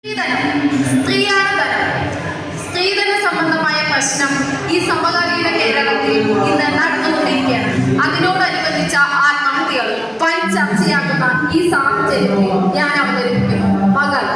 സ്ത്രീയാണ് ധനം. സ്ത്രീധന സംബന്ധമായ പ്രശ്നം ഈ സമകാലീന കേരളത്തിൽ ഇന്ന് നടന്നുകൊണ്ടിരിക്കുകയാണ്. അതിനോടനുബന്ധിച്ച ആത്മഹത്യകൾ വൻ ചർച്ചയാകുന്ന ഈ സാഹചര്യത്തിൽ ഞാൻ അവതരിപ്പിക്കുന്നു മകൾ.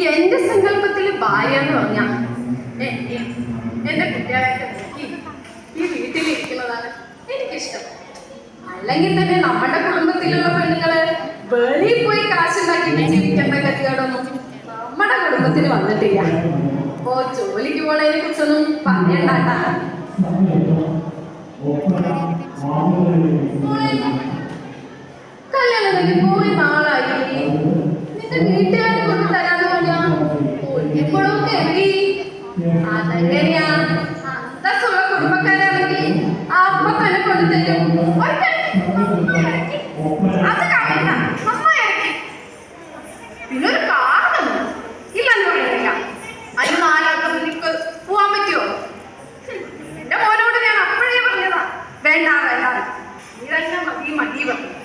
എന്റെ സങ്കല്പത്തില് ഭാര്യ എന്ന് പറഞ്ഞ എന്റെ കുട്ടികളായിട്ട് ഈ വീട്ടിലിരിക്കുന്നതാണ് എനിക്കിഷ്ടം. അല്ലെങ്കിൽ തന്നെ നമ്മുടെ കുടുംബത്തിലുള്ള പെണ്ണുങ്ങള് വെളിയിൽ പോയി കാശുണ്ടാക്കി ജീവിക്കേണ്ട ഗതികേടൊന്നും നമ്മുടെ കുടുംബത്തിന് വന്നിട്ടില്ല. അപ്പോ ജോലിക്ക് പോണതിനെ കുറിച്ചൊന്നും പറയണ്ടാട്ടാ. കല്യാണം കഴിഞ്ഞ് പോയി നാളായി. നിന്റെ വീട്ടുകാരെ കൊണ്ട് തരാന്ന് പറഞ്ഞാ ഇപ്പോഴും കയറി. അതെങ്ങനെയാ? അന്തസ്സുള്ള കുടുംബക്കാരാണെങ്കിൽ അപ്പൊ തന്നെ കൊണ്ട് തരും. അത് കഴിയില്ല, അമ്മ ഇറക്കി. പിന്നൊരു കാരണം ഇല്ലെന്ന് പറയുന്നില്ല. അതിന് നാലാൾക്കും നിനക്ക് പോവാൻ പറ്റുമോ? എന്റെ മോനോട് ഞാൻ അപ്പോഴേ പറഞ്ഞതാ, വേണ്ട വേണ്ട, നീ തന്നെ മതി മതി പറഞ്ഞു.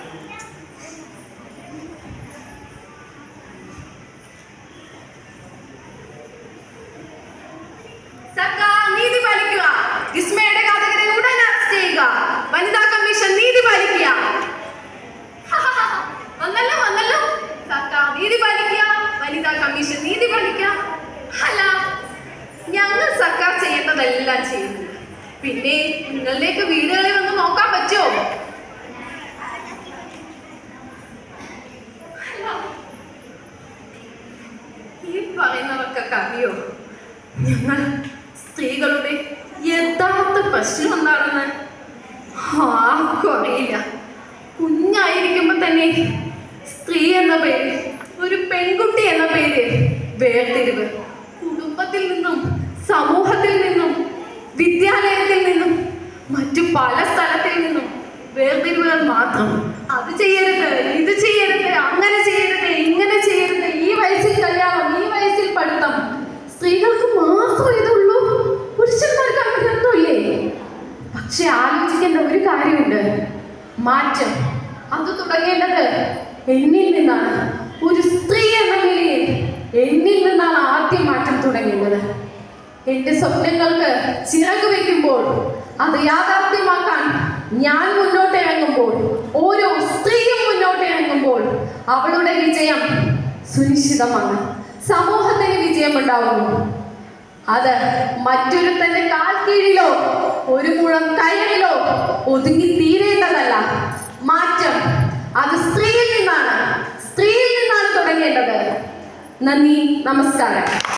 സർക്കാർ നീതി പാലിക്കുക. വിസ്മയുടെ ഘാതകരെ ഉടൻ അറസ്റ്റ് ചെയ്യുക. വനിതാ കമ്മീഷൻ നീതി പാലിക്കുക. വന്നല്ലോ വന്നല്ലോ. സർക്കാർ നീതി പാലിക്കുക, വനിതാ കമ്മീഷൻ നീതി പാലിക്കുക. അല്ല, ഞങ്ങൾ സർക്കാർ ചെയ്യേണ്ടതെല്ലാം ചെയ്യുന്നു. പിന്നെ നിങ്ങളിലേക്ക് വീടുകളിൽ വന്ന് നോക്കാൻ പറ്റുമോ? ഈ പറയുന്നവർക്കൊക്കെ അറിയോ ഞങ്ങൾ സ്ത്രീകളുടെ യഥാർത്ഥ പ്രശ്നം എന്താണെന്ന്? ആർക്കും അറിയില്ല. കുഞ്ഞായിരിക്കുമ്പോ തന്നെ സ്ത്രീ എന്ന പേര്, ഒരു പെൺകുട്ടി എന്ന പേര് വേർതിരിവ്, കുടുംബത്തിൽ നിന്നും സമൂഹത്തിൽ നിന്നും വേർതിരിവുകൾ മാത്രം. അത് ചെയ്യരുത്, ഇത് ചെയ്യരുത്, അങ്ങനെ ചെയ്യരുത്, ഇങ്ങനെ ചെയ്യരുത്, ഈ വയസ്സിൽ കല്യാണം, ഈ വയസ്സിൽ പഠിത്തം. സ്ത്രീകൾക്ക് മാത്രം ഇതുള്ളൂ, പുരുഷന്മാർക്ക് അങ്ങനെ ഒന്നുമില്ലേ? പക്ഷെ ആലോചിക്കേണ്ട ഒരു കാര്യമുണ്ട്. മാറ്റം അത് തുടങ്ങേണ്ടത് എന്നിൽ നിന്നാണ്. ഒരു സ്ത്രീ എന്ന നിലയിൽ എന്നിൽ നിന്നാണ് ആദ്യം മാറ്റം തുടങ്ങേണ്ടത്. എന്റെ സ്വപ്നങ്ങൾക്ക് ചിറക് വയ്ക്കുമ്പോൾ, അത് യാഥാർത്ഥ്യമാക്കാൻ ഞാൻ മുന്നോട്ട് ഇറങ്ങുമ്പോൾ, ഓരോ സ്ത്രീയും മുന്നോട്ട് ഇറങ്ങുമ്പോൾ അവളുടെ വിജയം സുനിശ്ചിതമാണ്. സമൂഹത്തിന് വിജയമുണ്ടാവുന്നു. അത് മറ്റൊരുത്തന്റെ കാൽ കീഴിലോ ഒരു മുഴം കയറിലോ ഒതുങ്ങി തീരേണ്ടതല്ല. മാറ്റം അത് സ്ത്രീയിൽ നിന്നാണ് തുടങ്ങേണ്ടത്. നന്ദി, നമസ്കാരം.